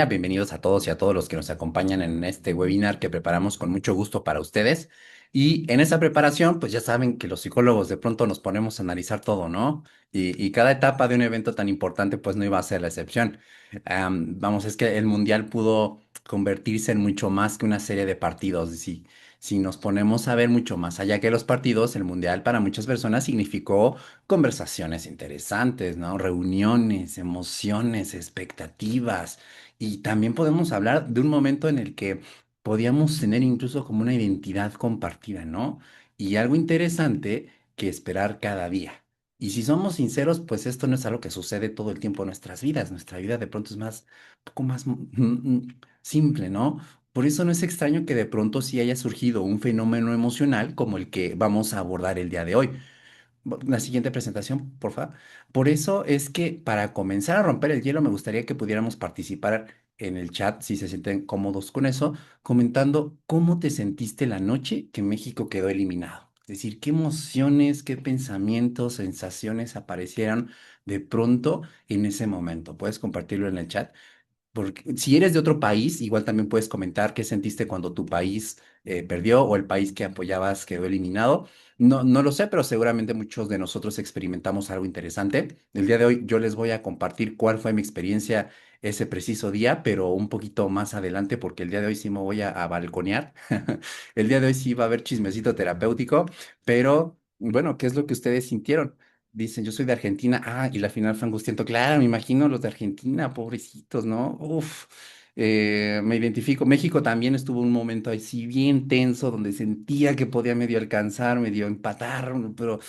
Bienvenidos a todos y a todos los que nos acompañan en este webinar que preparamos con mucho gusto para ustedes. Y en esa preparación, pues ya saben que los psicólogos de pronto nos ponemos a analizar todo, ¿no? Y cada etapa de un evento tan importante, pues no iba a ser la excepción. Vamos, es que el mundial pudo convertirse en mucho más que una serie de partidos. Si nos ponemos a ver mucho más allá que los partidos, el mundial para muchas personas significó conversaciones interesantes, ¿no? Reuniones, emociones, expectativas. Y también podemos hablar de un momento en el que podíamos tener incluso como una identidad compartida, ¿no? Y algo interesante que esperar cada día. Y si somos sinceros, pues esto no es algo que sucede todo el tiempo en nuestras vidas. Nuestra vida de pronto es un poco más simple, ¿no? Por eso no es extraño que de pronto sí haya surgido un fenómeno emocional como el que vamos a abordar el día de hoy. La siguiente presentación, por favor. Por eso es que para comenzar a romper el hielo, me gustaría que pudiéramos participar en el chat, si se sienten cómodos con eso, comentando cómo te sentiste la noche que México quedó eliminado. Es decir, qué emociones, qué pensamientos, sensaciones aparecieron de pronto en ese momento. Puedes compartirlo en el chat. Porque si eres de otro país, igual también puedes comentar qué sentiste cuando tu país perdió o el país que apoyabas quedó eliminado. No lo sé, pero seguramente muchos de nosotros experimentamos algo interesante. El día de hoy yo les voy a compartir cuál fue mi experiencia ese preciso día, pero un poquito más adelante, porque el día de hoy sí me voy a balconear. El día de hoy sí va a haber chismecito terapéutico, pero bueno, ¿qué es lo que ustedes sintieron? Dicen, yo soy de Argentina. Ah, y la final fue angustiante. Claro, me imagino los de Argentina, pobrecitos, ¿no? Uf, me identifico. México también estuvo un momento así bien tenso, donde sentía que podía medio alcanzar, medio empatar, pero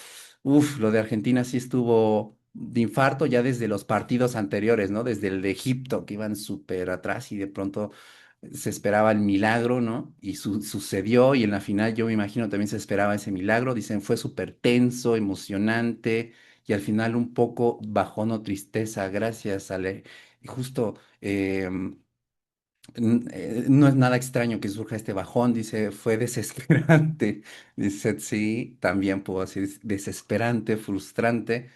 uf, lo de Argentina sí estuvo de infarto ya desde los partidos anteriores, ¿no? Desde el de Egipto, que iban súper atrás y de pronto se esperaba el milagro, ¿no? Y sucedió y en la final yo me imagino también se esperaba ese milagro. Dicen, fue súper tenso, emocionante y al final un poco bajón o tristeza gracias a y justo no es nada extraño que surja este bajón, dice, fue desesperante. Dice, sí, también puedo decir desesperante, frustrante.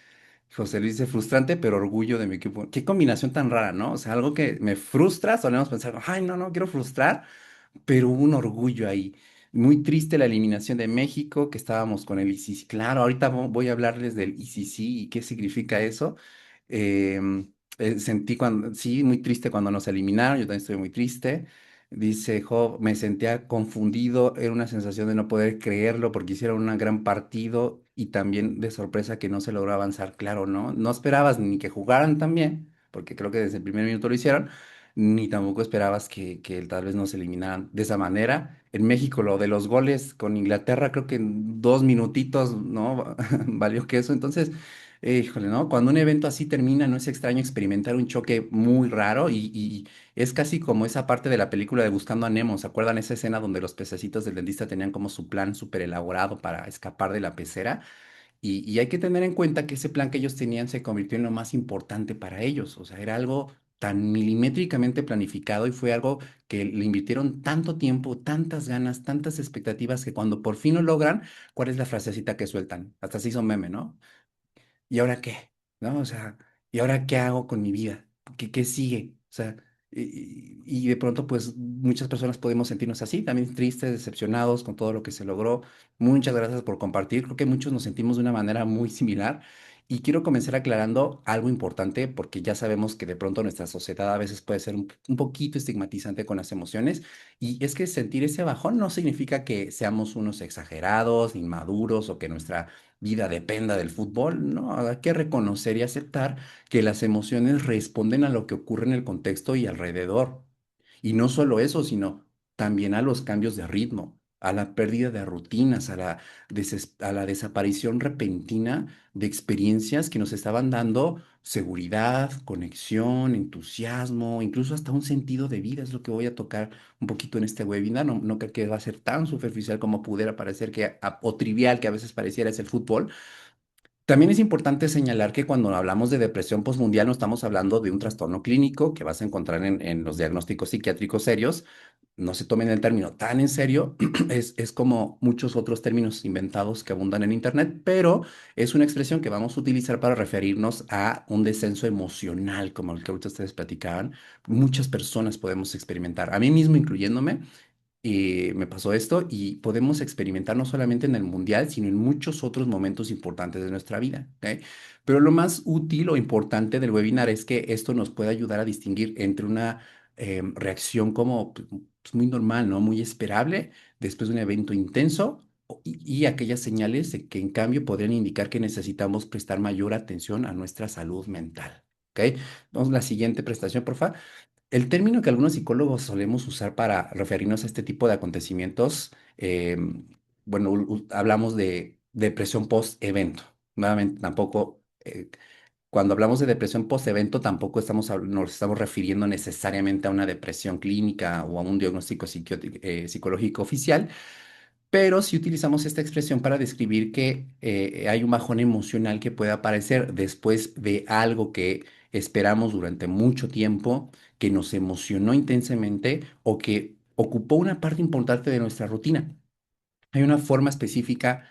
José Luis dice frustrante, pero orgullo de mi equipo. Qué combinación tan rara, ¿no? O sea, algo que me frustra, solemos pensar, ay, no quiero frustrar, pero hubo un orgullo ahí. Muy triste la eliminación de México, que estábamos con el ICC. Claro, ahorita voy a hablarles del ICC y qué significa eso. Sentí cuando, sí, muy triste cuando nos eliminaron, yo también estoy muy triste. Dice Job, me sentía confundido, era una sensación de no poder creerlo porque hicieron un gran partido y también de sorpresa que no se logró avanzar, claro, ¿no? No esperabas ni que jugaran tan bien, porque creo que desde el primer minuto lo hicieron, ni tampoco esperabas que tal vez nos eliminaran de esa manera. En México lo de los goles con Inglaterra, creo que en 2 minutitos, ¿no? Valió que eso. Entonces, híjole, ¿no? Cuando un evento así termina, no es extraño experimentar un choque muy raro y es casi como esa parte de la película de Buscando a Nemo. ¿Se acuerdan esa escena donde los pececitos del dentista tenían como su plan súper elaborado para escapar de la pecera? Y hay que tener en cuenta que ese plan que ellos tenían se convirtió en lo más importante para ellos. O sea, era algo tan milimétricamente planificado y fue algo que le invirtieron tanto tiempo, tantas ganas, tantas expectativas que cuando por fin lo logran, ¿cuál es la frasecita que sueltan? Hasta se hizo meme, ¿no? ¿Y ahora qué? ¿No? O sea, ¿y ahora qué hago con mi vida? ¿Qué sigue? O sea, y de pronto, pues muchas personas podemos sentirnos así, también tristes, decepcionados con todo lo que se logró. Muchas gracias por compartir. Creo que muchos nos sentimos de una manera muy similar. Y quiero comenzar aclarando algo importante, porque ya sabemos que de pronto nuestra sociedad a veces puede ser un poquito estigmatizante con las emociones. Y es que sentir ese bajón no significa que seamos unos exagerados, inmaduros o que nuestra vida dependa del fútbol, ¿no? Hay que reconocer y aceptar que las emociones responden a lo que ocurre en el contexto y alrededor. Y no solo eso, sino también a los cambios de ritmo, a la pérdida de rutinas, a la desaparición repentina de experiencias que nos estaban dando seguridad, conexión, entusiasmo, incluso hasta un sentido de vida. Es lo que voy a tocar un poquito en este webinar. No creo que va a ser tan superficial como pudiera parecer o trivial que a veces pareciera es el fútbol. También es importante señalar que cuando hablamos de depresión postmundial no estamos hablando de un trastorno clínico que vas a encontrar en los diagnósticos psiquiátricos serios, no se tomen el término tan en serio, es como muchos otros términos inventados que abundan en Internet, pero es una expresión que vamos a utilizar para referirnos a un descenso emocional, como el que ahorita ustedes platicaban. Muchas personas podemos experimentar, a mí mismo incluyéndome, me pasó esto y podemos experimentar no solamente en el mundial, sino en muchos otros momentos importantes de nuestra vida, ¿ok? Pero lo más útil o importante del webinar es que esto nos puede ayudar a distinguir entre una reacción como pues, muy normal, ¿no? Muy esperable después de un evento intenso y aquellas señales de que en cambio podrían indicar que necesitamos prestar mayor atención a nuestra salud mental, ¿ok? Vamos a la siguiente prestación, por favor. El término que algunos psicólogos solemos usar para referirnos a este tipo de acontecimientos, bueno, hablamos de depresión post-evento. Nuevamente, tampoco, cuando hablamos de depresión post-evento, tampoco nos estamos refiriendo necesariamente a una depresión clínica o a un diagnóstico psicológico oficial, pero sí utilizamos esta expresión para describir que hay un bajón emocional que puede aparecer después de algo que esperamos durante mucho tiempo, que nos emocionó intensamente o que ocupó una parte importante de nuestra rutina. Hay una forma específica,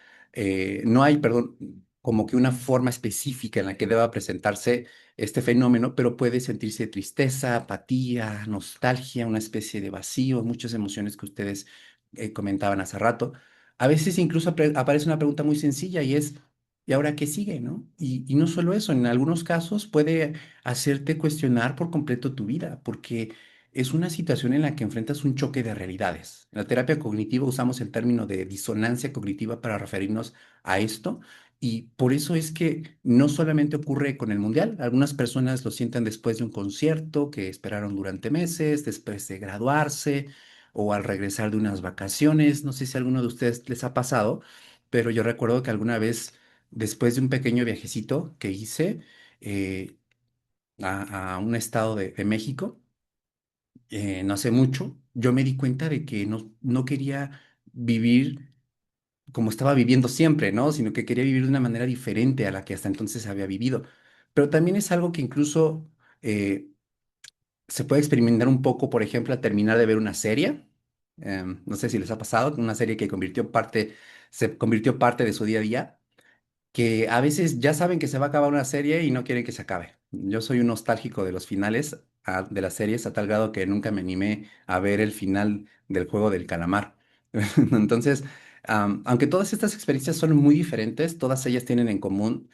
no hay, perdón, como que una forma específica en la que deba presentarse este fenómeno, pero puede sentirse tristeza, apatía, nostalgia, una especie de vacío, muchas emociones que ustedes comentaban hace rato. A veces incluso aparece una pregunta muy sencilla y es, ¿y ahora qué sigue, no? Y no solo eso, en algunos casos puede hacerte cuestionar por completo tu vida, porque es una situación en la que enfrentas un choque de realidades. En la terapia cognitiva usamos el término de disonancia cognitiva para referirnos a esto y por eso es que no solamente ocurre con el mundial, algunas personas lo sienten después de un concierto que esperaron durante meses, después de graduarse o al regresar de unas vacaciones. No sé si a alguno de ustedes les ha pasado, pero yo recuerdo que alguna vez, después de un pequeño viajecito que hice a un estado de México, no hace mucho, yo me di cuenta de que no quería vivir como estaba viviendo siempre, ¿no? Sino que quería vivir de una manera diferente a la que hasta entonces había vivido. Pero también es algo que incluso eh, se puede experimentar un poco, por ejemplo, al terminar de ver una serie. No sé si les ha pasado, una serie que se convirtió parte de su día a día, que a veces ya saben que se va a acabar una serie y no quieren que se acabe. Yo soy un nostálgico de los finales de las series a tal grado que nunca me animé a ver el final del juego del calamar. Entonces, aunque todas estas experiencias son muy diferentes, todas ellas tienen en común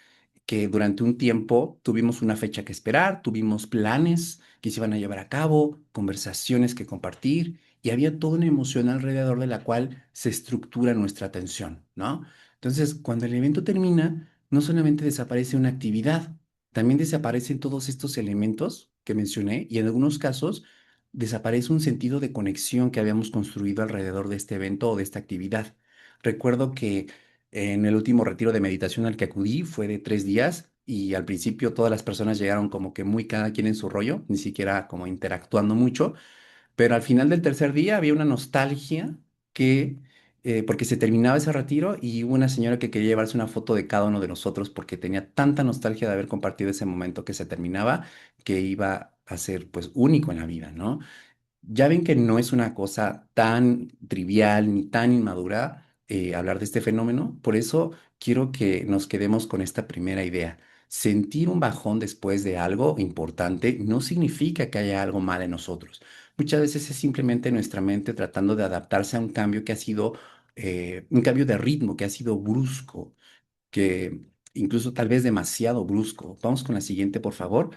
que durante un tiempo tuvimos una fecha que esperar, tuvimos planes que se iban a llevar a cabo, conversaciones que compartir y había toda una emoción alrededor de la cual se estructura nuestra atención, ¿no? Entonces, cuando el evento termina, no solamente desaparece una actividad, también desaparecen todos estos elementos que mencioné y en algunos casos desaparece un sentido de conexión que habíamos construido alrededor de este evento o de esta actividad. Recuerdo que en el último retiro de meditación al que acudí fue de 3 días y al principio todas las personas llegaron como que muy cada quien en su rollo, ni siquiera como interactuando mucho, pero al final del tercer día había una nostalgia porque se terminaba ese retiro y hubo una señora que quería llevarse una foto de cada uno de nosotros porque tenía tanta nostalgia de haber compartido ese momento que se terminaba, que iba a ser pues único en la vida, ¿no? Ya ven que no es una cosa tan trivial ni tan inmadura hablar de este fenómeno, por eso quiero que nos quedemos con esta primera idea. Sentir un bajón después de algo importante no significa que haya algo mal en nosotros. Muchas veces es simplemente nuestra mente tratando de adaptarse a un cambio que ha sido, un cambio de ritmo, que ha sido brusco, que incluso tal vez demasiado brusco. Vamos con la siguiente, por favor.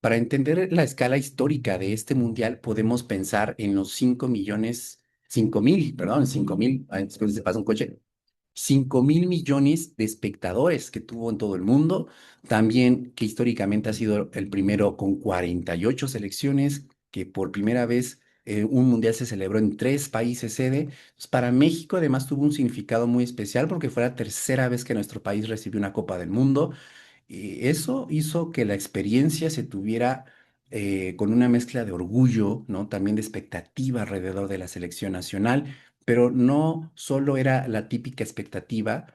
Para entender la escala histórica de este mundial, podemos pensar en los 5.000.000, perdón, 5.000, ay, después se pasa un coche, 5.000 millones de espectadores que tuvo en todo el mundo. También que históricamente ha sido el primero con 48 selecciones, que por primera vez un mundial se celebró en 3 países sede. Entonces, para México además tuvo un significado muy especial porque fue la tercera vez que nuestro país recibió una Copa del Mundo. Y eso hizo que la experiencia se tuviera con una mezcla de orgullo, ¿no? También de expectativa alrededor de la selección nacional, pero no solo era la típica expectativa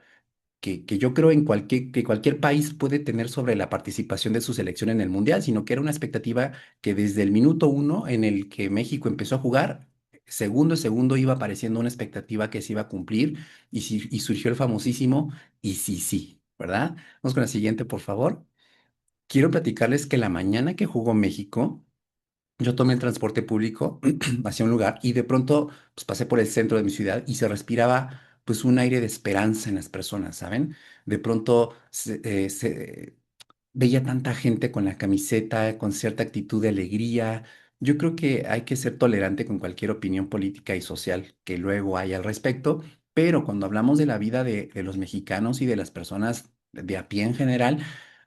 que yo creo que cualquier país puede tener sobre la participación de su selección en el Mundial, sino que era una expectativa que desde el minuto 1 en el que México empezó a jugar, segundo a segundo iba apareciendo una expectativa que se iba a cumplir y surgió el famosísimo y sí, sí, ¿verdad? Vamos con la siguiente, por favor. Quiero platicarles que la mañana que jugó México, yo tomé el transporte público hacia un lugar y de pronto pues, pasé por el centro de mi ciudad y se respiraba pues un aire de esperanza en las personas, ¿saben? De pronto veía tanta gente con la camiseta, con cierta actitud de alegría. Yo creo que hay que ser tolerante con cualquier opinión política y social que luego haya al respecto, pero cuando hablamos de la vida de los mexicanos y de las personas de a pie en general,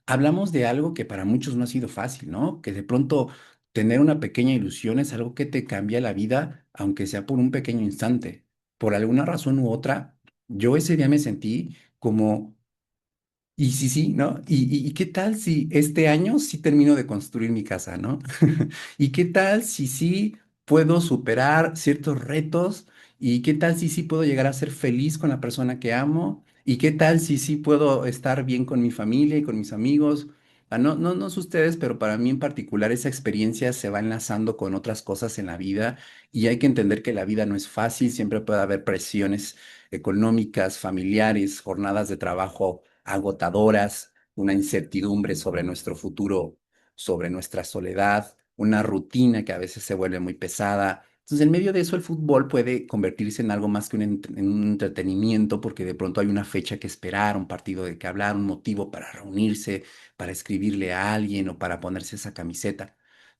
hablamos de algo que para muchos no ha sido fácil, ¿no? Que de pronto tener una pequeña ilusión es algo que te cambia la vida, aunque sea por un pequeño instante. Por alguna razón u otra, yo ese día me sentí como y sí, sí, ¿no? ¿Y qué tal si este año sí termino de construir mi casa, ¿no? ¿Y qué tal si sí puedo superar ciertos retos? ¿Y qué tal si sí puedo llegar a ser feliz con la persona que amo? ¿Y qué tal si sí puedo estar bien con mi familia y con mis amigos? No sé ustedes, pero para mí en particular esa experiencia se va enlazando con otras cosas en la vida y hay que entender que la vida no es fácil, siempre puede haber presiones económicas, familiares, jornadas de trabajo agotadoras, una incertidumbre sobre nuestro futuro, sobre nuestra soledad, una rutina que a veces se vuelve muy pesada. Entonces, en medio de eso, el fútbol puede convertirse en algo más que en un entretenimiento, porque de pronto hay una fecha que esperar, un partido de que hablar, un motivo para reunirse, para escribirle a alguien o para ponerse esa camiseta.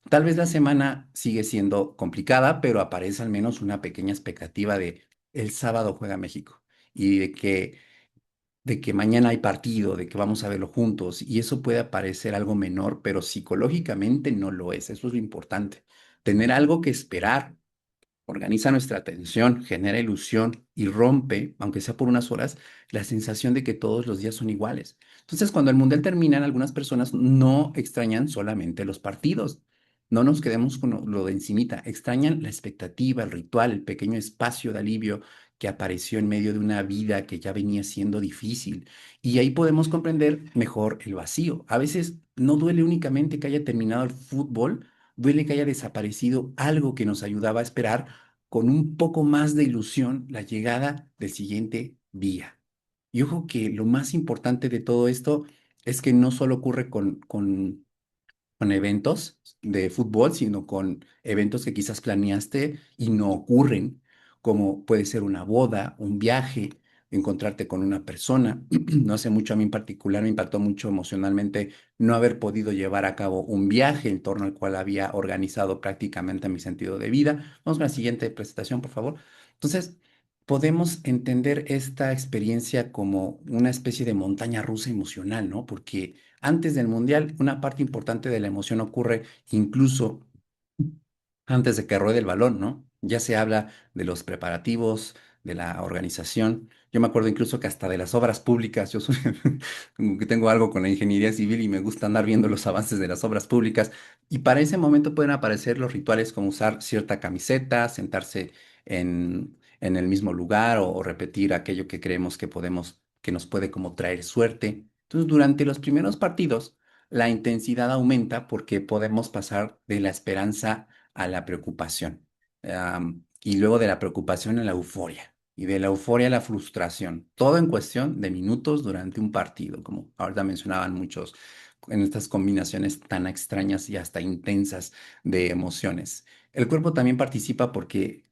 Tal vez la semana sigue siendo complicada, pero aparece al menos una pequeña expectativa de el sábado juega México y de que mañana hay partido, de que vamos a verlo juntos, y eso puede parecer algo menor, pero psicológicamente no lo es. Eso es lo importante. Tener algo que esperar organiza nuestra atención, genera ilusión y rompe, aunque sea por unas horas, la sensación de que todos los días son iguales. Entonces, cuando el mundial termina, algunas personas no extrañan solamente los partidos. No nos quedemos con lo de encimita, extrañan la expectativa, el ritual, el pequeño espacio de alivio que apareció en medio de una vida que ya venía siendo difícil. Y ahí podemos comprender mejor el vacío. A veces no duele únicamente que haya terminado el fútbol, duele que haya desaparecido algo que nos ayudaba a esperar con un poco más de ilusión la llegada del siguiente día. Y ojo que lo más importante de todo esto es que no solo ocurre con eventos de fútbol, sino con eventos que quizás planeaste y no ocurren, como puede ser una boda, un viaje, encontrarte con una persona. No hace mucho a mí en particular me impactó mucho emocionalmente no haber podido llevar a cabo un viaje en torno al cual había organizado prácticamente mi sentido de vida. Vamos a la siguiente presentación, por favor. Entonces, podemos entender esta experiencia como una especie de montaña rusa emocional, ¿no? Porque antes del mundial, una parte importante de la emoción ocurre incluso antes de que ruede el balón, ¿no? Ya se habla de los preparativos, de la organización. Yo me acuerdo incluso que hasta de las obras públicas, yo soy como que tengo algo con la ingeniería civil y me gusta andar viendo los avances de las obras públicas. Y para ese momento pueden aparecer los rituales como usar cierta camiseta, sentarse en el mismo lugar o repetir aquello que creemos que podemos, que nos puede como traer suerte. Entonces, durante los primeros partidos, la intensidad aumenta porque podemos pasar de la esperanza a la preocupación. Y luego de la preocupación a la euforia. Y de la euforia a la frustración. Todo en cuestión de minutos durante un partido, como ahorita mencionaban muchos, en estas combinaciones tan extrañas y hasta intensas de emociones. El cuerpo también participa porque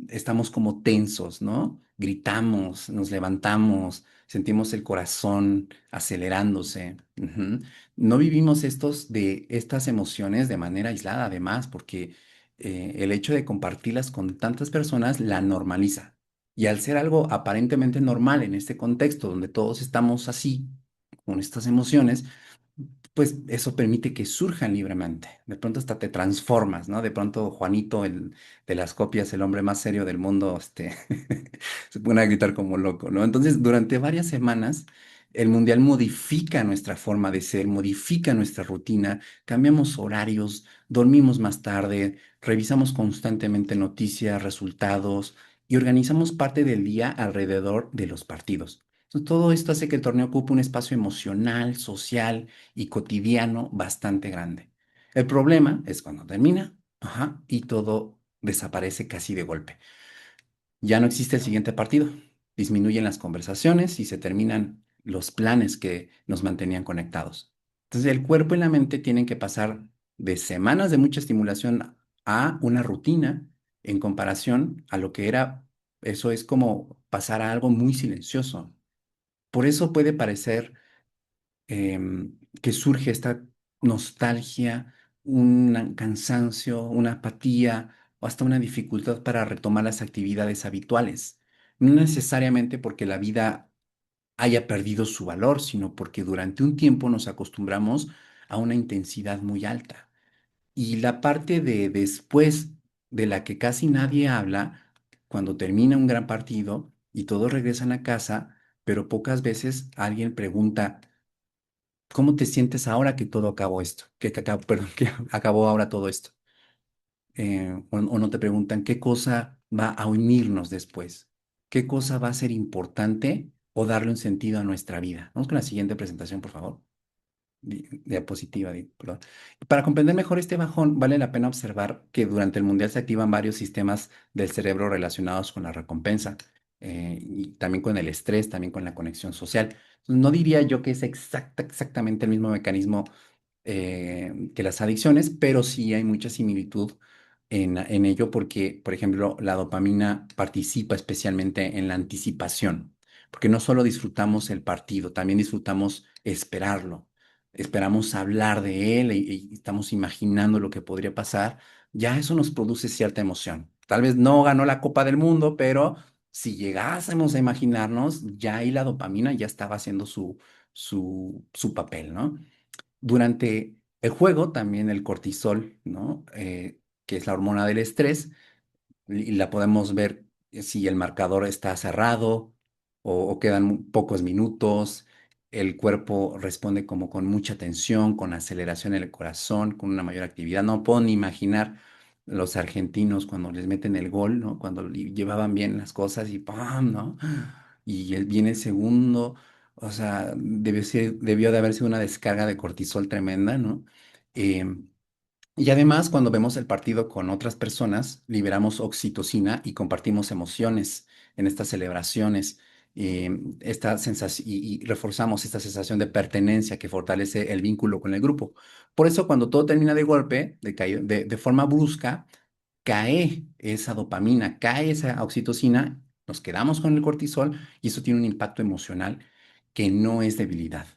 estamos como tensos, ¿no? Gritamos, nos levantamos, sentimos el corazón acelerándose. Ujú. No vivimos estas emociones de manera aislada, además, porque el hecho de compartirlas con tantas personas la normaliza. Y al ser algo aparentemente normal en este contexto donde todos estamos así, con estas emociones, pues eso permite que surjan libremente. De pronto hasta te transformas, ¿no? De pronto Juanito, el de las copias, el hombre más serio del mundo, se pone a gritar como loco, ¿no? Entonces, durante varias semanas, el mundial modifica nuestra forma de ser, modifica nuestra rutina, cambiamos horarios, dormimos más tarde, revisamos constantemente noticias, resultados y organizamos parte del día alrededor de los partidos. Entonces, todo esto hace que el torneo ocupe un espacio emocional, social y cotidiano bastante grande. El problema es cuando termina, ajá, y todo desaparece casi de golpe. Ya no existe el siguiente partido, disminuyen las conversaciones y se terminan los planes que nos mantenían conectados. Entonces el cuerpo y la mente tienen que pasar de semanas de mucha estimulación a una rutina en comparación a lo que era, eso es como pasar a algo muy silencioso. Por eso puede parecer que surge esta nostalgia, un cansancio, una apatía o hasta una dificultad para retomar las actividades habituales. No necesariamente porque la vida haya perdido su valor, sino porque durante un tiempo nos acostumbramos a una intensidad muy alta. Y la parte de después de la que casi nadie habla, cuando termina un gran partido y todos regresan a casa, pero pocas veces alguien pregunta, ¿cómo te sientes ahora que todo acabó esto? Perdón, que acabó ahora todo esto. O no te preguntan qué cosa va a unirnos después, qué cosa va a ser importante o darle un sentido a nuestra vida. Vamos con la siguiente presentación, por favor. Diapositiva, perdón. Para comprender mejor este bajón, vale la pena observar que durante el mundial se activan varios sistemas del cerebro relacionados con la recompensa y también con el estrés, también con la conexión social. No diría yo que es exactamente el mismo mecanismo que las adicciones, pero sí hay mucha similitud en ello porque, por ejemplo, la dopamina participa especialmente en la anticipación, porque no solo disfrutamos el partido, también disfrutamos esperarlo, esperamos hablar de él y estamos imaginando lo que podría pasar, ya eso nos produce cierta emoción. Tal vez no ganó la Copa del Mundo, pero si llegásemos a imaginarnos, ya ahí la dopamina ya estaba haciendo su papel, ¿no? Durante el juego, también el cortisol, ¿no? Que es la hormona del estrés, y la podemos ver si el marcador está cerrado o quedan pocos minutos. El cuerpo responde como con mucha tensión, con aceleración en el corazón, con una mayor actividad. No puedo ni imaginar los argentinos cuando les meten el gol, ¿no? Cuando llevaban bien las cosas y ¡pam!, ¿no? Y viene el segundo. O sea, debió de haber sido una descarga de cortisol tremenda, ¿no? Em, y además, cuando vemos el partido con otras personas, liberamos oxitocina y compartimos emociones en estas celebraciones. Esta sensación, y reforzamos esta sensación de pertenencia que fortalece el vínculo con el grupo. Por eso, cuando todo termina de golpe, de forma brusca, cae esa dopamina, cae esa oxitocina, nos quedamos con el cortisol y eso tiene un impacto emocional que no es debilidad.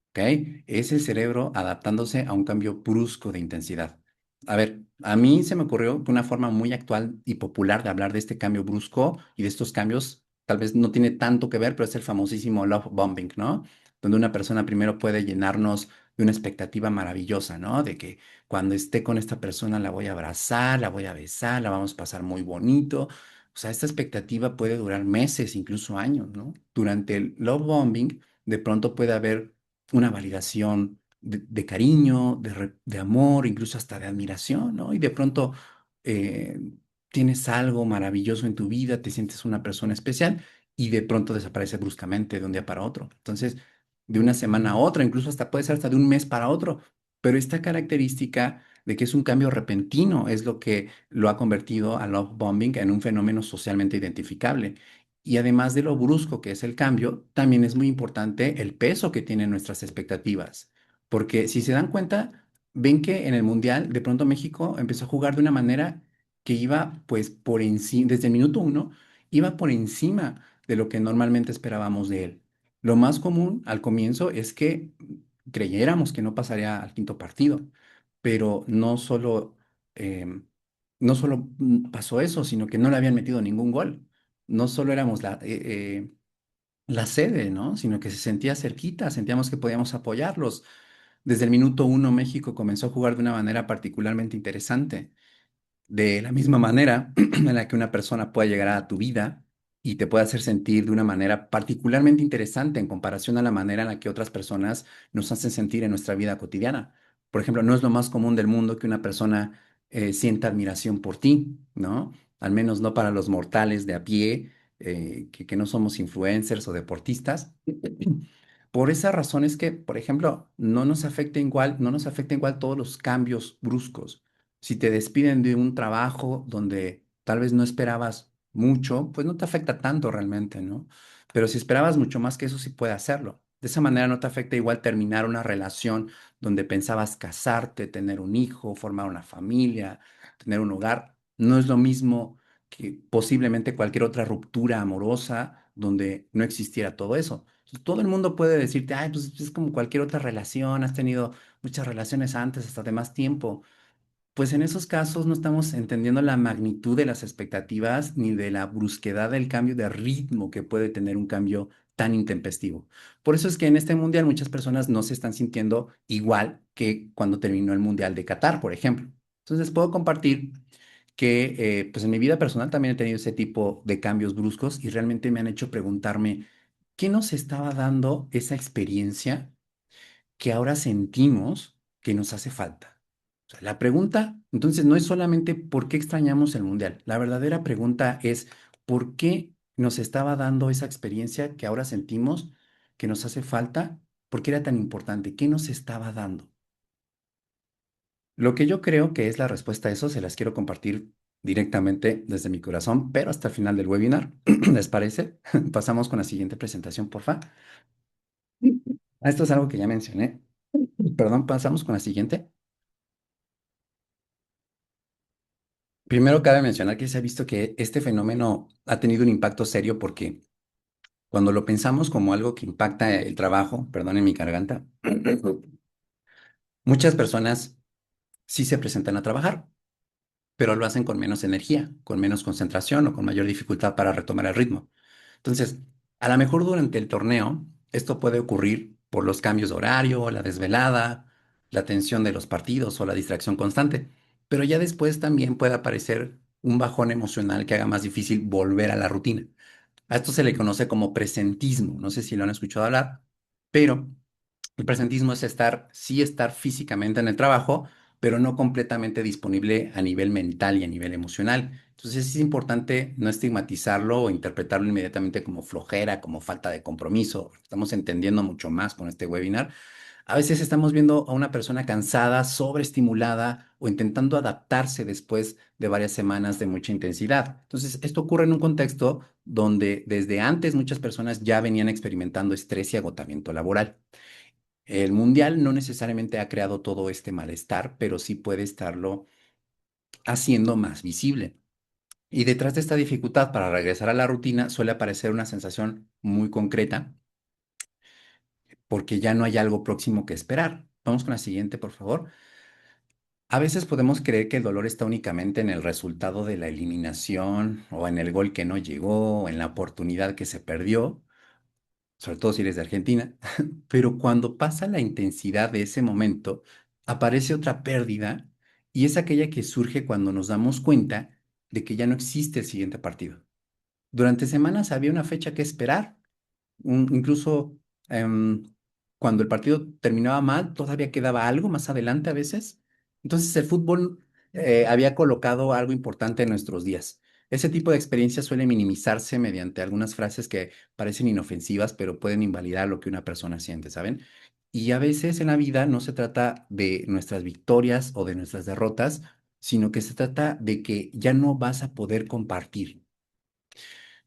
¿Ok? Es el cerebro adaptándose a un cambio brusco de intensidad. A ver, a mí se me ocurrió que una forma muy actual y popular de hablar de este cambio brusco y de estos cambios, tal vez no tiene tanto que ver, pero es el famosísimo love bombing, ¿no? Donde una persona primero puede llenarnos de una expectativa maravillosa, ¿no? De que cuando esté con esta persona la voy a abrazar, la voy a besar, la vamos a pasar muy bonito. O sea, esta expectativa puede durar meses, incluso años, ¿no? Durante el love bombing, de pronto puede haber una validación de cariño, de amor, incluso hasta de admiración, ¿no? Y de pronto eh, tienes algo maravilloso en tu vida, te sientes una persona especial y de pronto desaparece bruscamente de un día para otro. Entonces, de una semana a otra, incluso hasta puede ser hasta de un mes para otro. Pero esta característica de que es un cambio repentino es lo que lo ha convertido a love bombing en un fenómeno socialmente identificable. Y además de lo brusco que es el cambio, también es muy importante el peso que tienen nuestras expectativas. Porque si se dan cuenta, ven que en el Mundial de pronto México empezó a jugar de una manera que iba pues por encima, desde el minuto uno, iba por encima de lo que normalmente esperábamos de él. Lo más común al comienzo es que creyéramos que no pasaría al quinto partido, pero no solo pasó eso, sino que no le habían metido ningún gol. No solo éramos la sede, ¿no? Sino que se sentía cerquita, sentíamos que podíamos apoyarlos. Desde el minuto uno México comenzó a jugar de una manera particularmente interesante. De la misma manera en la que una persona puede llegar a tu vida y te puede hacer sentir de una manera particularmente interesante en comparación a la manera en la que otras personas nos hacen sentir en nuestra vida cotidiana. Por ejemplo, no es lo más común del mundo que una persona sienta admiración por ti, ¿no? Al menos no para los mortales de a pie, que no somos influencers o deportistas. Por esa razón es que, por ejemplo, no nos afecta igual todos los cambios bruscos. Si te despiden de un trabajo donde tal vez no esperabas mucho, pues no te afecta tanto realmente, ¿no? Pero si esperabas mucho más que eso, sí puede hacerlo. De esa manera no te afecta igual terminar una relación donde pensabas casarte, tener un hijo, formar una familia, tener un hogar. No es lo mismo que posiblemente cualquier otra ruptura amorosa donde no existiera todo eso. Todo el mundo puede decirte, ay, pues es como cualquier otra relación, has tenido muchas relaciones antes, hasta de más tiempo. Pues en esos casos no estamos entendiendo la magnitud de las expectativas ni de la brusquedad del cambio de ritmo que puede tener un cambio tan intempestivo. Por eso es que en este mundial muchas personas no se están sintiendo igual que cuando terminó el Mundial de Qatar, por ejemplo. Entonces puedo compartir que pues en mi vida personal también he tenido ese tipo de cambios bruscos y realmente me han hecho preguntarme, ¿qué nos estaba dando esa experiencia que ahora sentimos que nos hace falta? O sea, la pregunta, entonces, no es solamente por qué extrañamos el mundial. La verdadera pregunta es por qué nos estaba dando esa experiencia que ahora sentimos que nos hace falta, por qué era tan importante, qué nos estaba dando. Lo que yo creo que es la respuesta a eso, se las quiero compartir directamente desde mi corazón, pero hasta el final del webinar. ¿Les parece? Pasamos con la siguiente presentación, porfa. Esto es algo que ya mencioné. Perdón, pasamos con la siguiente. Primero cabe mencionar que se ha visto que este fenómeno ha tenido un impacto serio porque cuando lo pensamos como algo que impacta el trabajo, perdonen mi garganta, muchas personas sí se presentan a trabajar, pero lo hacen con menos energía, con menos concentración o con mayor dificultad para retomar el ritmo. Entonces, a lo mejor durante el torneo, esto puede ocurrir por los cambios de horario, la desvelada, la tensión de los partidos o la distracción constante, pero ya después también puede aparecer un bajón emocional que haga más difícil volver a la rutina. A esto se le conoce como presentismo, no sé si lo han escuchado hablar, pero el presentismo es estar, sí estar físicamente en el trabajo, pero no completamente disponible a nivel mental y a nivel emocional. Entonces es importante no estigmatizarlo o interpretarlo inmediatamente como flojera, como falta de compromiso. Estamos entendiendo mucho más con este webinar. A veces estamos viendo a una persona cansada, sobreestimulada o intentando adaptarse después de varias semanas de mucha intensidad. Entonces, esto ocurre en un contexto donde desde antes muchas personas ya venían experimentando estrés y agotamiento laboral. El mundial no necesariamente ha creado todo este malestar, pero sí puede estarlo haciendo más visible. Y detrás de esta dificultad para regresar a la rutina suele aparecer una sensación muy concreta porque ya no hay algo próximo que esperar. Vamos con la siguiente, por favor. A veces podemos creer que el dolor está únicamente en el resultado de la eliminación o en el gol que no llegó o en la oportunidad que se perdió, sobre todo si eres de Argentina, pero cuando pasa la intensidad de ese momento, aparece otra pérdida y es aquella que surge cuando nos damos cuenta de que ya no existe el siguiente partido. Durante semanas había una fecha que esperar, incluso em, cuando el partido terminaba mal, todavía quedaba algo más adelante a veces. Entonces el fútbol había colocado algo importante en nuestros días. Ese tipo de experiencias suele minimizarse mediante algunas frases que parecen inofensivas, pero pueden invalidar lo que una persona siente, ¿saben? Y a veces en la vida no se trata de nuestras victorias o de nuestras derrotas, sino que se trata de que ya no vas a poder compartir.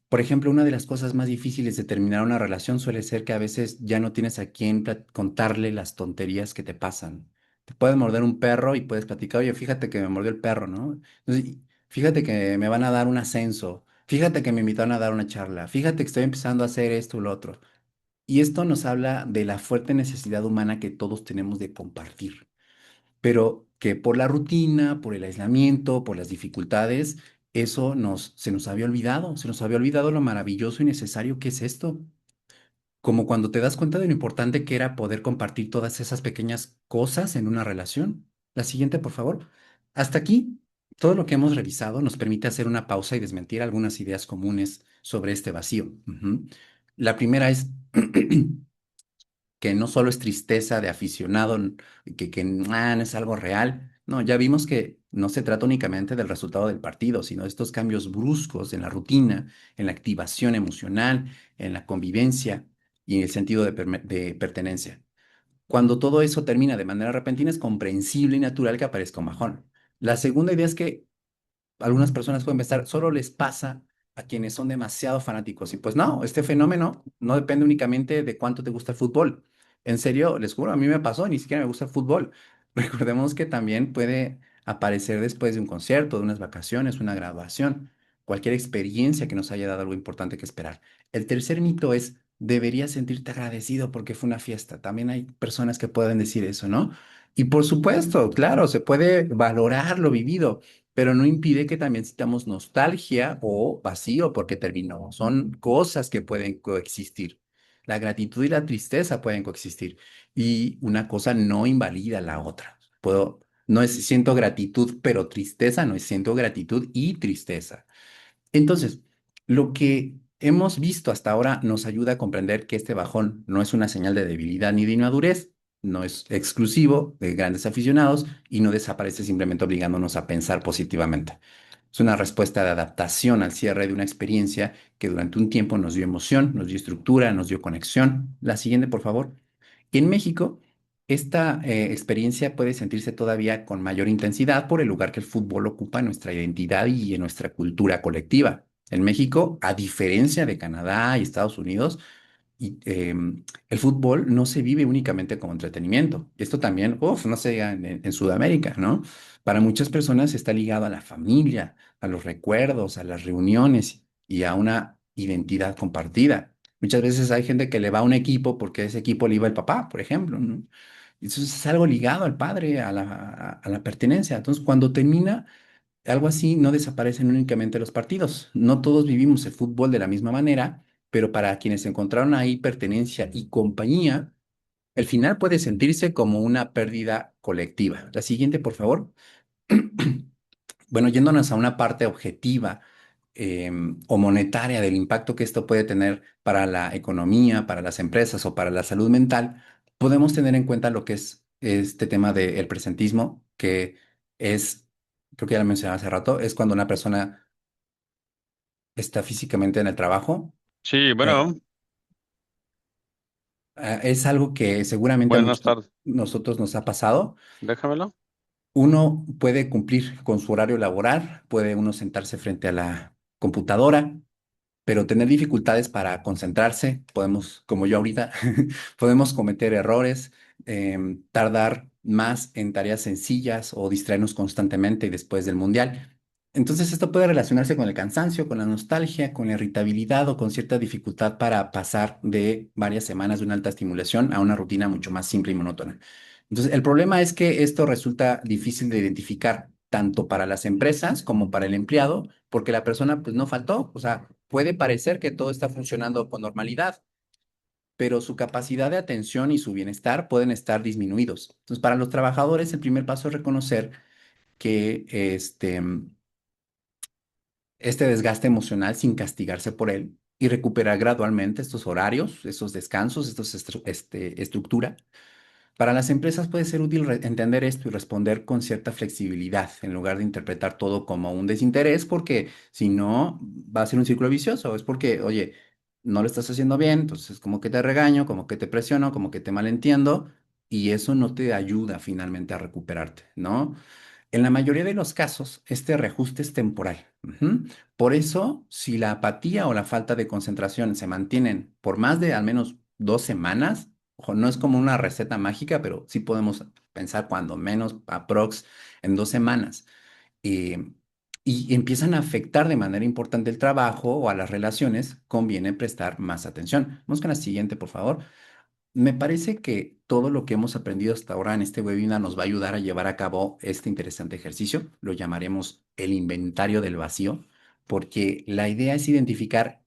Por ejemplo, una de las cosas más difíciles de terminar una relación suele ser que a veces ya no tienes a quién contarle las tonterías que te pasan. Te puede morder un perro y puedes platicar, oye, fíjate que me mordió el perro, ¿no? Entonces, fíjate que me van a dar un ascenso, fíjate que me invitaron a dar una charla, fíjate que estoy empezando a hacer esto o lo otro. Y esto nos habla de la fuerte necesidad humana que todos tenemos de compartir, pero que por la rutina, por el aislamiento, por las dificultades, eso se nos había olvidado, se nos había olvidado lo maravilloso y necesario que es esto. Como cuando te das cuenta de lo importante que era poder compartir todas esas pequeñas cosas en una relación. La siguiente, por favor. Hasta aquí, todo lo que hemos revisado nos permite hacer una pausa y desmentir algunas ideas comunes sobre este vacío. Ujú. La primera es que no solo es tristeza de aficionado, no es algo real. No, ya vimos que no se trata únicamente del resultado del partido, sino de estos cambios bruscos en la rutina, en la activación emocional, en la convivencia y en el sentido de pertenencia. Cuando todo eso termina de manera repentina, es comprensible y natural que aparezca un bajón. La segunda idea es que algunas personas pueden pensar, solo les pasa a quienes son demasiado fanáticos. Y pues no, este fenómeno no depende únicamente de cuánto te gusta el fútbol. En serio, les juro, a mí me pasó, ni siquiera me gusta el fútbol. Recordemos que también puede aparecer después de un concierto, de unas vacaciones, una graduación, cualquier experiencia que nos haya dado algo importante que esperar. El tercer mito es, deberías sentirte agradecido porque fue una fiesta. También hay personas que pueden decir eso, ¿no? Y por supuesto, claro, se puede valorar lo vivido, pero no impide que también sintamos nostalgia o vacío porque terminó. Son cosas que pueden coexistir. La gratitud y la tristeza pueden coexistir y una cosa no invalida la otra. No es siento gratitud, pero tristeza no es siento gratitud y tristeza. Entonces, lo que hemos visto hasta ahora nos ayuda a comprender que este bajón no es una señal de debilidad ni de inmadurez, no es exclusivo de grandes aficionados y no desaparece simplemente obligándonos a pensar positivamente. Es una respuesta de adaptación al cierre de una experiencia que durante un tiempo nos dio emoción, nos dio estructura, nos dio conexión. La siguiente, por favor. En México, esta experiencia puede sentirse todavía con mayor intensidad por el lugar que el fútbol ocupa en nuestra identidad y en nuestra cultura colectiva. En México, a diferencia de Canadá y Estados Unidos, el fútbol no se vive únicamente como entretenimiento. Esto también, no se diga en Sudamérica, ¿no? Para muchas personas está ligado a la familia, a los recuerdos, a las reuniones y a una identidad compartida. Muchas veces hay gente que le va a un equipo porque a ese equipo le iba el papá, por ejemplo, ¿no? Eso es algo ligado al padre, a la pertenencia. Entonces, cuando termina, algo así no desaparecen únicamente los partidos. No todos vivimos el fútbol de la misma manera, pero para quienes encontraron ahí pertenencia y compañía, el final puede sentirse como una pérdida colectiva. La siguiente, por favor. Bueno, yéndonos a una parte objetiva o monetaria del impacto que esto puede tener para la economía, para las empresas o para la salud mental, podemos tener en cuenta lo que es este tema del presentismo, que es, creo que ya lo mencionaba hace rato, es cuando una persona está físicamente en el trabajo. Sí, eh, bueno, es algo que seguramente a buenas muchos de tardes. nosotros nos ha pasado. Déjamelo. Uno puede cumplir con su horario laboral, puede uno sentarse frente a la computadora, pero tener dificultades para concentrarse, podemos, como yo ahorita, podemos cometer errores, tardar más en tareas sencillas o distraernos constantemente después del mundial. Entonces, esto puede relacionarse con el cansancio, con la nostalgia, con la irritabilidad o con cierta dificultad para pasar de varias semanas de una alta estimulación a una rutina mucho más simple y monótona. Entonces, el problema es que esto resulta difícil de identificar tanto para las empresas como para el empleado, porque la persona pues no faltó, o sea, puede parecer que todo está funcionando con normalidad, pero su capacidad de atención y su bienestar pueden estar disminuidos. Entonces, para los trabajadores, el primer paso es reconocer que este desgaste emocional sin castigarse por él y recuperar gradualmente estos horarios, estos descansos, estructura. Para las empresas puede ser útil entender esto y responder con cierta flexibilidad en lugar de interpretar todo como un desinterés, porque si no va a ser un círculo vicioso. Es porque, oye, no lo estás haciendo bien, entonces como que te regaño, como que te presiono, como que te malentiendo y eso no te ayuda finalmente a recuperarte, ¿no? En la mayoría de los casos, este reajuste es temporal. Ujú. Por eso, si la apatía o la falta de concentración se mantienen por más de al menos 2 semanas, ojo, no es como una receta mágica, pero sí podemos pensar cuando menos aprox en 2 semanas, eh, y empiezan a afectar de manera importante el trabajo o a las relaciones, conviene prestar más atención. Vamos con la siguiente, por favor. Me parece que todo lo que hemos aprendido hasta ahora en este webinar nos va a ayudar a llevar a cabo este interesante ejercicio. Lo llamaremos el inventario del vacío, porque la idea es identificar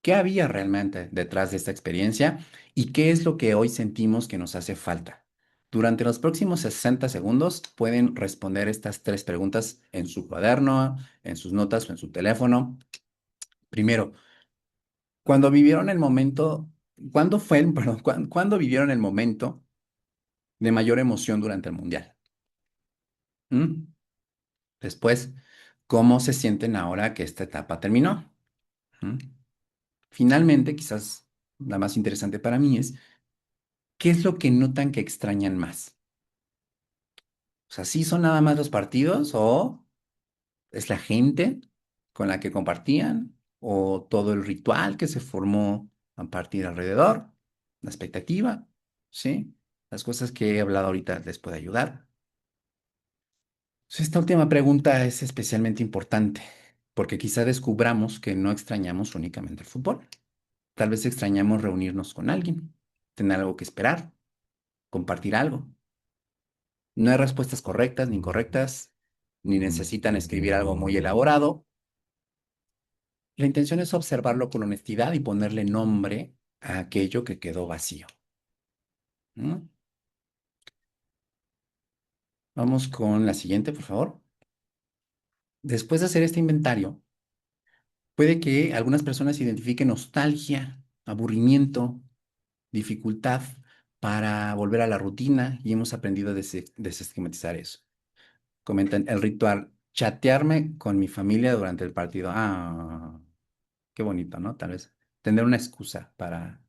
qué había realmente detrás de esta experiencia y qué es lo que hoy sentimos que nos hace falta. Durante los próximos 60 segundos pueden responder estas tres preguntas en su cuaderno, en sus notas o en su teléfono. Primero, cuando vivieron el momento, ¿cuándo fue perdón, cuándo vivieron el momento de mayor emoción durante el mundial? ¿Mm? Después, ¿cómo se sienten ahora que esta etapa terminó? ¿Mm? Finalmente, quizás la más interesante para mí es, ¿qué es lo que notan que extrañan más? O sea, ¿sí son nada más los partidos o ¿Es la gente con la que compartían o todo el ritual que se formó a partir alrededor? La expectativa, ¿sí? Las cosas que he hablado ahorita les puede ayudar. Esta última pregunta es especialmente importante porque quizá descubramos que no extrañamos únicamente el fútbol. Tal vez extrañamos reunirnos con alguien, tener algo que esperar, compartir algo. No hay respuestas correctas ni incorrectas, ni necesitan escribir algo muy elaborado. La intención es observarlo con honestidad y ponerle nombre a aquello que quedó vacío. ¿Mm? Vamos con la siguiente, por favor. Después de hacer este inventario, puede que algunas personas identifiquen nostalgia, aburrimiento, dificultad para volver a la rutina y hemos aprendido a desestigmatizar eso. Comentan el ritual, chatearme con mi familia durante el partido. Ah, qué bonito, ¿no? Tal vez tener una excusa para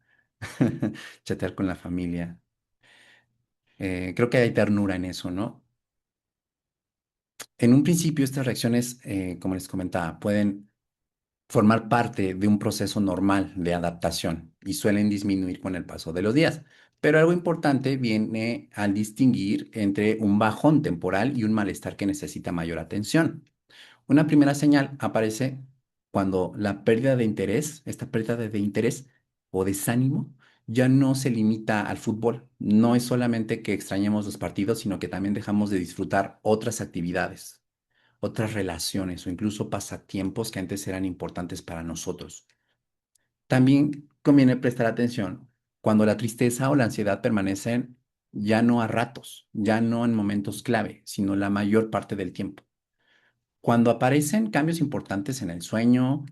chatear con la familia. Creo que hay ternura en eso, ¿no? En un principio, estas reacciones, como les comentaba, pueden formar parte de un proceso normal de adaptación y suelen disminuir con el paso de los días. Pero algo importante viene al distinguir entre un bajón temporal y un malestar que necesita mayor atención. Una primera señal aparece cuando la pérdida de interés, esta pérdida de interés o desánimo, ya no se limita al fútbol. No es solamente que extrañemos los partidos, sino que también dejamos de disfrutar otras actividades, otras relaciones o incluso pasatiempos que antes eran importantes para nosotros. También conviene prestar atención cuando la tristeza o la ansiedad permanecen ya no a ratos, ya no en momentos clave, sino la mayor parte del tiempo. Cuando aparecen cambios importantes en el sueño,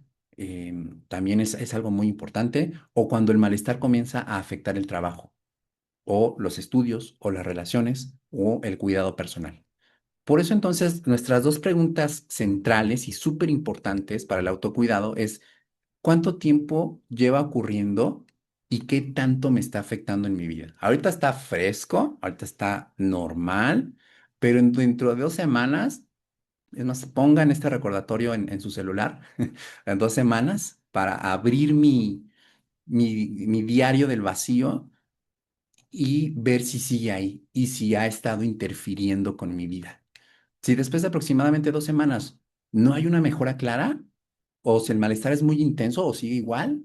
también es algo muy importante, o cuando el malestar comienza a afectar el trabajo, o los estudios, o las relaciones, o el cuidado personal. Por eso entonces nuestras dos preguntas centrales y súper importantes para el autocuidado es ¿cuánto tiempo lleva ocurriendo y qué tanto me está afectando en mi vida? Ahorita está fresco, ahorita está normal, pero dentro de 2 semanas, es más, pongan este recordatorio en su celular, en 2 semanas, para abrir mi diario del vacío y ver si sigue ahí y si ha estado interfiriendo con mi vida. Si después de aproximadamente 2 semanas no hay una mejora clara, o si el malestar es muy intenso o sigue igual,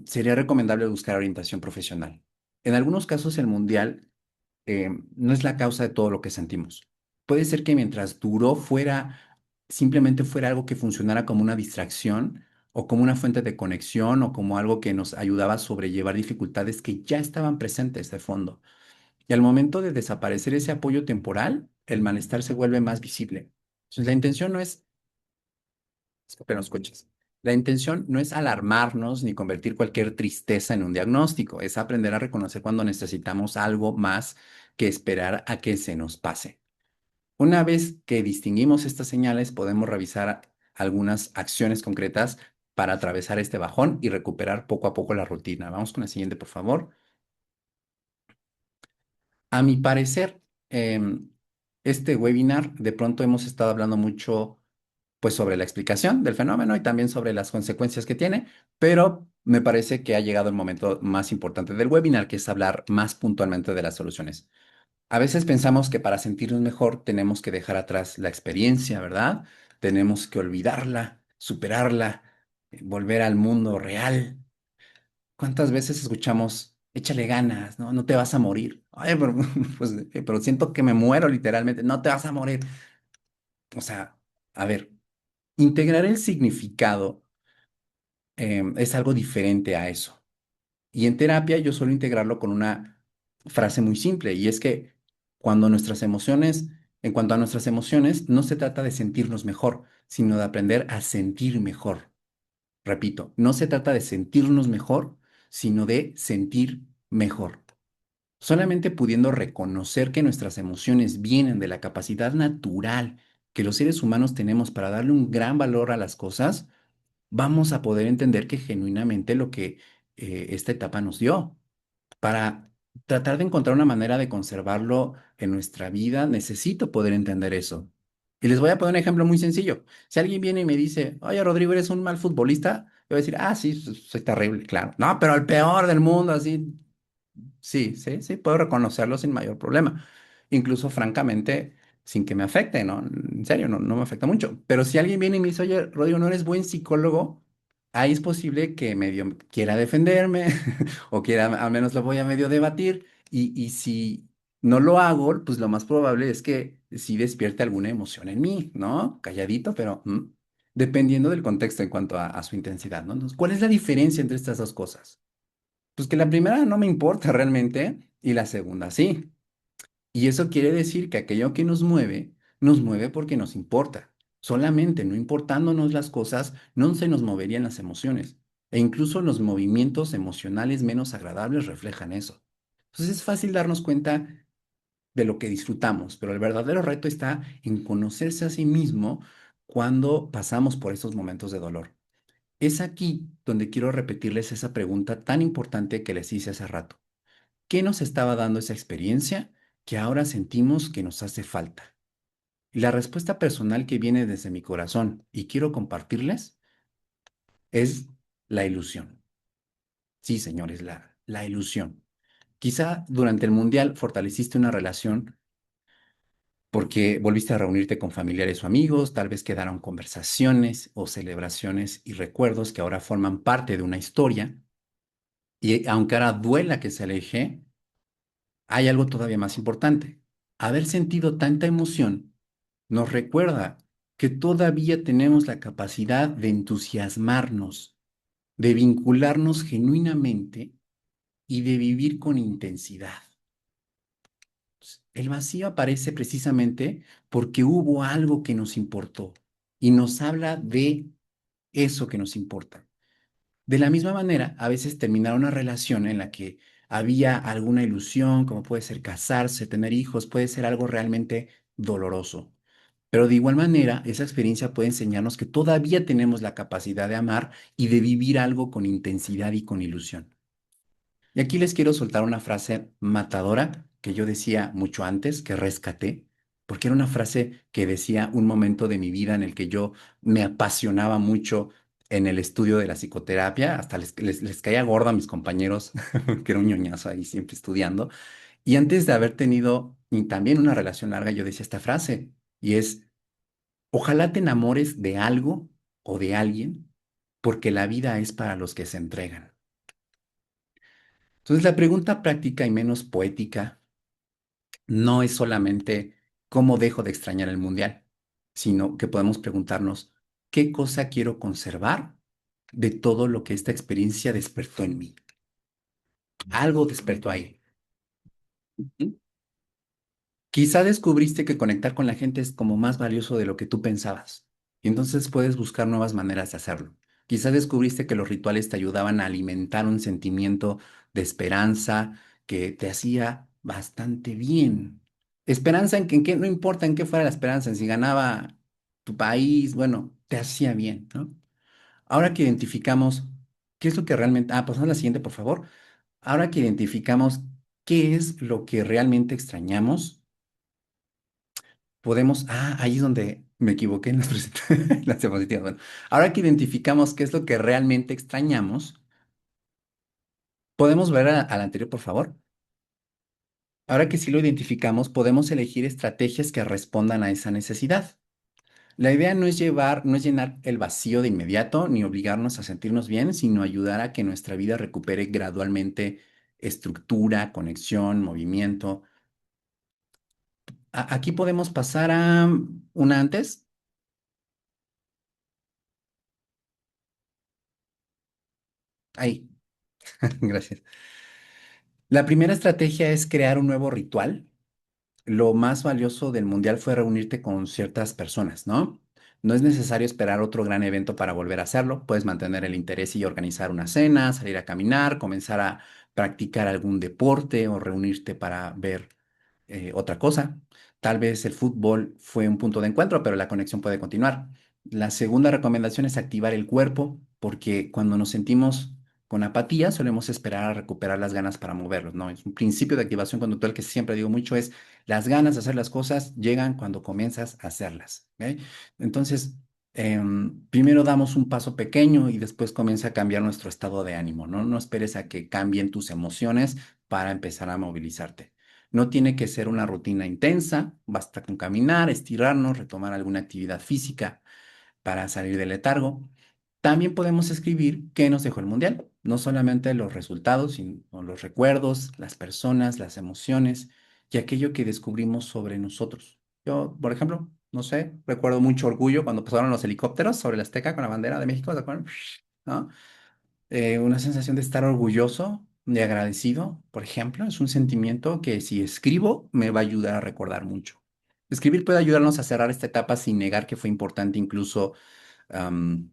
sería recomendable buscar orientación profesional. En algunos casos, el mundial no es la causa de todo lo que sentimos. Puede ser que mientras duró simplemente fuera algo que funcionara como una distracción o como una fuente de conexión o como algo que nos ayudaba a sobrellevar dificultades que ya estaban presentes de fondo. Y al momento de desaparecer ese apoyo temporal, el malestar se vuelve más visible. Entonces, la intención no es, pero no escuches. La intención no es alarmarnos ni convertir cualquier tristeza en un diagnóstico, es aprender a reconocer cuando necesitamos algo más que esperar a que se nos pase. Una vez que distinguimos estas señales, podemos revisar algunas acciones concretas para atravesar este bajón y recuperar poco a poco la rutina. Vamos con la siguiente, por favor. A mi parecer, este webinar, de pronto hemos estado hablando mucho, pues, sobre la explicación del fenómeno y también sobre las consecuencias que tiene, pero me parece que ha llegado el momento más importante del webinar, que es hablar más puntualmente de las soluciones. A veces pensamos que para sentirnos mejor tenemos que dejar atrás la experiencia, ¿verdad? Tenemos que olvidarla, superarla, volver al mundo real. ¿Cuántas veces escuchamos, échale ganas, ¿no? No te vas a morir? Ay, pero, pues, pero siento que me muero literalmente. No te vas a morir. O sea, a ver, integrar el significado es algo diferente a eso. Y en terapia yo suelo integrarlo con una frase muy simple y es que cuando nuestras emociones, en cuanto a nuestras emociones, no se trata de sentirnos mejor, sino de aprender a sentir mejor. Repito, no se trata de sentirnos mejor, sino de sentir mejor. Solamente pudiendo reconocer que nuestras emociones vienen de la capacidad natural que los seres humanos tenemos para darle un gran valor a las cosas, vamos a poder entender que genuinamente lo que esta etapa nos dio. Para tratar de encontrar una manera de conservarlo en nuestra vida, necesito poder entender eso. Y les voy a poner un ejemplo muy sencillo. Si alguien viene y me dice, oye, Rodrigo, eres un mal futbolista, yo voy a decir, ah, sí, soy terrible, claro. No, pero el peor del mundo, así. Sí, sí, sí, puedo reconocerlo sin mayor problema. Incluso, francamente, sin que me afecte, ¿no? En serio, no me afecta mucho. Pero si alguien viene y me dice, oye, Rodrigo, no eres buen psicólogo, ahí es posible que medio quiera defenderme o quiera, al menos lo voy a medio debatir. Y si no lo hago, pues lo más probable es que sí despierte alguna emoción en mí, ¿no? Calladito, pero dependiendo del contexto en cuanto a su intensidad, ¿no? Entonces, ¿cuál es la diferencia entre estas dos cosas? Pues que la primera no me importa realmente y la segunda sí. Y eso quiere decir que aquello que nos mueve porque nos importa. Solamente no importándonos las cosas, no se nos moverían las emociones. E incluso los movimientos emocionales menos agradables reflejan eso. Entonces es fácil darnos cuenta de lo que disfrutamos, pero el verdadero reto está en conocerse a sí mismo cuando pasamos por esos momentos de dolor. Es aquí donde quiero repetirles esa pregunta tan importante que les hice hace rato. ¿Qué nos estaba dando esa experiencia que ahora sentimos que nos hace falta? Y la respuesta personal que viene desde mi corazón y quiero compartirles es la ilusión. Sí, señores, la ilusión. Quizá durante el mundial fortaleciste una relación porque volviste a reunirte con familiares o amigos, tal vez quedaron conversaciones o celebraciones y recuerdos que ahora forman parte de una historia. Y aunque ahora duela que se aleje, hay algo todavía más importante. Haber sentido tanta emoción nos recuerda que todavía tenemos la capacidad de entusiasmarnos, de vincularnos genuinamente y de vivir con intensidad. El vacío aparece precisamente porque hubo algo que nos importó y nos habla de eso que nos importa. De la misma manera, a veces terminar una relación en la que había alguna ilusión, como puede ser casarse, tener hijos, puede ser algo realmente doloroso. Pero de igual manera, esa experiencia puede enseñarnos que todavía tenemos la capacidad de amar y de vivir algo con intensidad y con ilusión. Y aquí les quiero soltar una frase matadora que yo decía mucho antes, que rescaté, porque era una frase que decía un momento de mi vida en el que yo me apasionaba mucho en el estudio de la psicoterapia, hasta les caía gorda a mis compañeros, que era un ñoñazo ahí siempre estudiando. Y antes de haber tenido y también una relación larga, yo decía esta frase, y es, ojalá te enamores de algo o de alguien, porque la vida es para los que se entregan. Entonces, la pregunta práctica y menos poética no es solamente cómo dejo de extrañar el mundial, sino que podemos preguntarnos qué cosa quiero conservar de todo lo que esta experiencia despertó en mí. Algo despertó ahí. Ujú. Quizá descubriste que conectar con la gente es como más valioso de lo que tú pensabas, y entonces puedes buscar nuevas maneras de hacerlo. Quizá descubriste que los rituales te ayudaban a alimentar un sentimiento de esperanza que te hacía bastante bien. Esperanza en que no importa en qué fuera la esperanza, en si ganaba tu país, bueno, te hacía bien, ¿no? Ahora que identificamos qué es lo que realmente... Ah, pasamos a la siguiente, por favor. Ahora que identificamos qué es lo que realmente extrañamos, podemos, ahí es donde me equivoqué en las, en las diapositivas. Bueno, ahora que identificamos qué es lo que realmente extrañamos, podemos ver al anterior, por favor. Ahora que sí lo identificamos, podemos elegir estrategias que respondan a esa necesidad. La idea no es llenar el vacío de inmediato ni obligarnos a sentirnos bien, sino ayudar a que nuestra vida recupere gradualmente estructura, conexión, movimiento. Aquí podemos pasar a una antes. Ahí, gracias. La primera estrategia es crear un nuevo ritual. Lo más valioso del mundial fue reunirte con ciertas personas, ¿no? No es necesario esperar otro gran evento para volver a hacerlo. Puedes mantener el interés y organizar una cena, salir a caminar, comenzar a practicar algún deporte o reunirte para ver otra cosa. Tal vez el fútbol fue un punto de encuentro, pero la conexión puede continuar. La segunda recomendación es activar el cuerpo, porque cuando nos sentimos con apatía solemos esperar a recuperar las ganas para moverlos, ¿no? Es un principio de activación conductual que siempre digo mucho, es las ganas de hacer las cosas llegan cuando comienzas a hacerlas, ¿ok? Entonces, primero damos un paso pequeño y después comienza a cambiar nuestro estado de ánimo, ¿no? No esperes a que cambien tus emociones para empezar a movilizarte. No tiene que ser una rutina intensa, basta con caminar, estirarnos, retomar alguna actividad física para salir del letargo. También podemos escribir qué nos dejó el mundial, no solamente los resultados, sino los recuerdos, las personas, las emociones y aquello que descubrimos sobre nosotros. Yo, por ejemplo, no sé, recuerdo mucho orgullo cuando pasaron los helicópteros sobre la Azteca con la bandera de México, ¿de acuerdo? ¿No? Una sensación de estar orgulloso, de agradecido, por ejemplo, es un sentimiento que si escribo me va a ayudar a recordar mucho. Escribir puede ayudarnos a cerrar esta etapa sin negar que fue importante, am,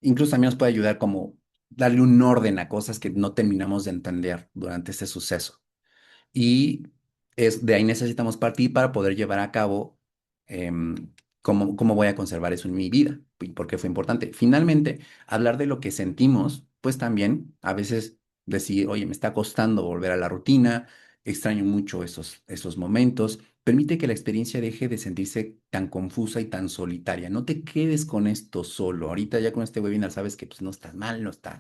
incluso también nos puede ayudar como darle un orden a cosas que no terminamos de entender durante este suceso. Y es, de ahí necesitamos partir para poder llevar a cabo cómo voy a conservar eso en mi vida y por qué fue importante. Finalmente, hablar de lo que sentimos, pues también a veces decir, oye, me está costando volver a la rutina, extraño mucho esos momentos. Permite que la experiencia deje de sentirse tan confusa y tan solitaria. No te quedes con esto solo. Ahorita ya con este webinar sabes que pues, no estás mal, no te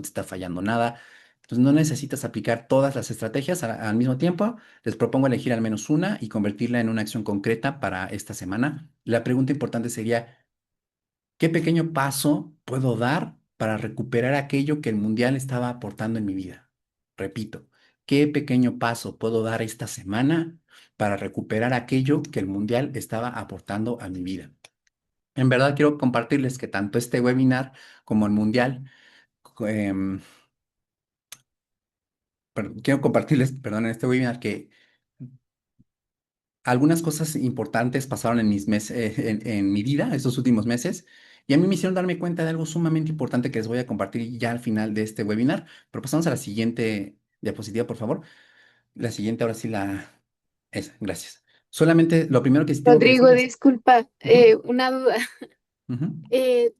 está fallando nada. Entonces no necesitas aplicar todas las estrategias al mismo tiempo. Les propongo elegir al menos una y convertirla en una acción concreta para esta semana. La pregunta importante sería, ¿qué pequeño paso puedo dar para recuperar aquello que el mundial estaba aportando en mi vida? Repito, ¿qué pequeño paso puedo dar esta semana para recuperar aquello que el mundial estaba aportando a mi vida? En verdad quiero compartirles que tanto este webinar como el mundial em, quiero compartirles, perdón, en este webinar que algunas cosas importantes pasaron en en mi vida estos últimos meses y a mí me hicieron darme cuenta de algo sumamente importante que les voy a compartir ya al final de este webinar. Pero pasamos a la siguiente diapositiva, por favor. La siguiente, ahora sí la... Esa, gracias. Solamente lo primero que sí tengo que Rodrigo, decir es... disculpa, Ujú, una duda. ujú. Eh,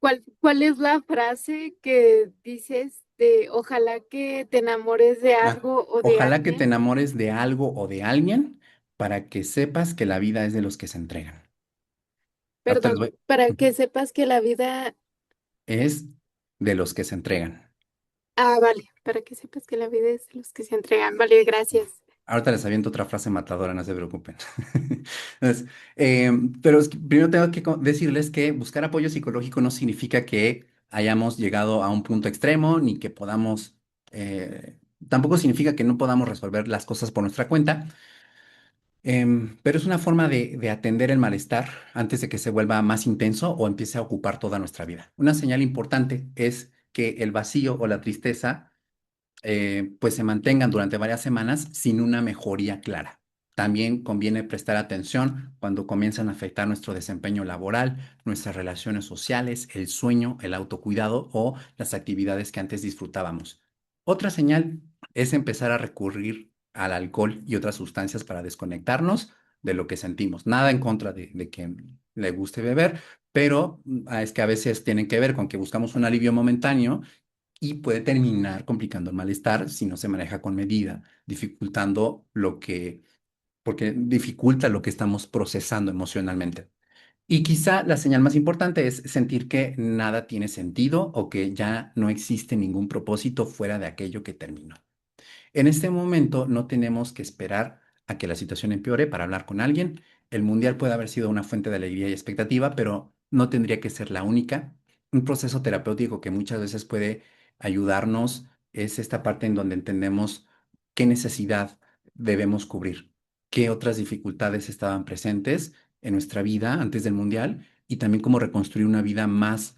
¿cuál es la frase que dices de ojalá que te enamores de Ah, algo o de ojalá que te alguien? enamores de algo o de alguien para que sepas que la vida es de los que se entregan. Ahorita les Perdón, voy. para Ujú. que sepas que la vida... Es de los que se entregan. Ah, vale, para que sepas que la vida es de los que se entregan. Vale, gracias. Ahorita les aviento otra frase matadora, no se preocupen. Entonces, pero primero tengo que decirles que buscar apoyo psicológico no significa que hayamos llegado a un punto extremo, ni que podamos, tampoco significa que no podamos resolver las cosas por nuestra cuenta, pero es una forma de atender el malestar antes de que se vuelva más intenso o empiece a ocupar toda nuestra vida. Una señal importante es que el vacío o la tristeza pues se mantengan durante varias semanas sin una mejoría clara. También conviene prestar atención cuando comienzan a afectar nuestro desempeño laboral, nuestras relaciones sociales, el sueño, el autocuidado o las actividades que antes disfrutábamos. Otra señal es empezar a recurrir al alcohol y otras sustancias para desconectarnos de lo que sentimos. Nada en contra de que le guste beber, pero es que a veces tienen que ver con que buscamos un alivio momentáneo y puede terminar complicando el malestar si no se maneja con medida, dificultando porque dificulta lo que estamos procesando emocionalmente. Y quizá la señal más importante es sentir que nada tiene sentido o que ya no existe ningún propósito fuera de aquello que terminó. En este momento no tenemos que esperar a que la situación empeore para hablar con alguien. El mundial puede haber sido una fuente de alegría y expectativa, pero no tendría que ser la única. Un proceso terapéutico que muchas veces puede ayudarnos es esta parte en donde entendemos qué necesidad debemos cubrir, qué otras dificultades estaban presentes en nuestra vida antes del mundial y también cómo reconstruir una vida más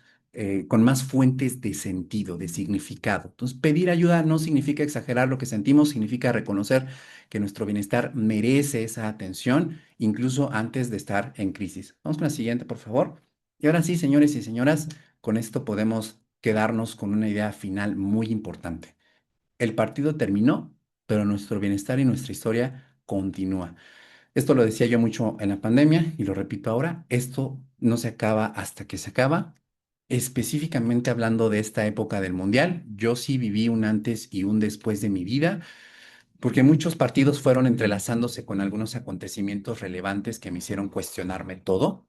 con más fuentes de sentido, de significado. Entonces, pedir ayuda no significa exagerar lo que sentimos, significa reconocer que nuestro bienestar merece esa atención, incluso antes de estar en crisis. Vamos con la siguiente, por favor. Y ahora sí, señores y señoras, con esto podemos quedarnos con una idea final muy importante. El partido terminó, pero nuestro bienestar y nuestra historia continúa. Esto lo decía yo mucho en la pandemia y lo repito ahora, esto no se acaba hasta que se acaba Específicamente hablando de esta época del Mundial, yo sí viví un antes y un después de mi vida, porque muchos partidos fueron entrelazándose con algunos acontecimientos relevantes que me hicieron cuestionarme todo.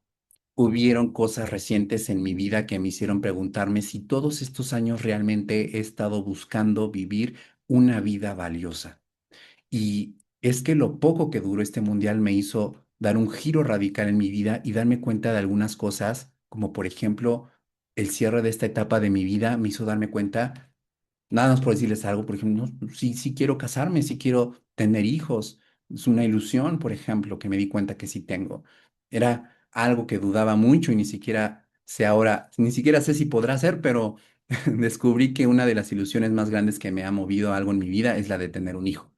Hubieron cosas recientes en mi vida que me hicieron preguntarme si todos estos años realmente he estado buscando vivir una vida valiosa. Y es que lo poco que duró este mundial me hizo dar un giro radical en mi vida y darme cuenta de algunas cosas, como por ejemplo el cierre de esta etapa de mi vida me hizo darme cuenta. Nada más por decirles algo, por ejemplo, no, sí, sí quiero casarme, sí quiero tener hijos. Es una ilusión, por ejemplo, que me di cuenta que sí tengo. Era algo que dudaba mucho y ni siquiera sé ahora, ni siquiera sé si podrá ser, pero descubrí que una de las ilusiones más grandes que me ha movido a algo en mi vida es la de tener un hijo.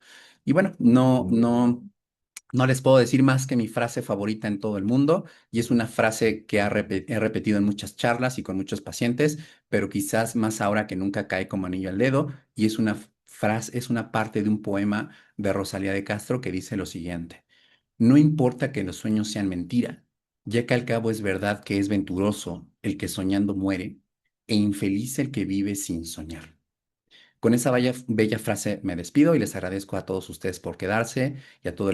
Y bueno, no les puedo decir más que mi frase favorita en todo el mundo, y es una frase que he repetido en muchas charlas y con muchos pacientes, pero quizás más ahora que nunca cae como anillo al dedo, y es una frase, es una parte de un poema de Rosalía de Castro que dice lo siguiente: no importa que los sueños sean mentira, ya que al cabo es verdad que es venturoso el que soñando muere, e infeliz el que vive sin soñar. Con esa bella frase me despido y les agradezco a todos ustedes por quedarse y a todo el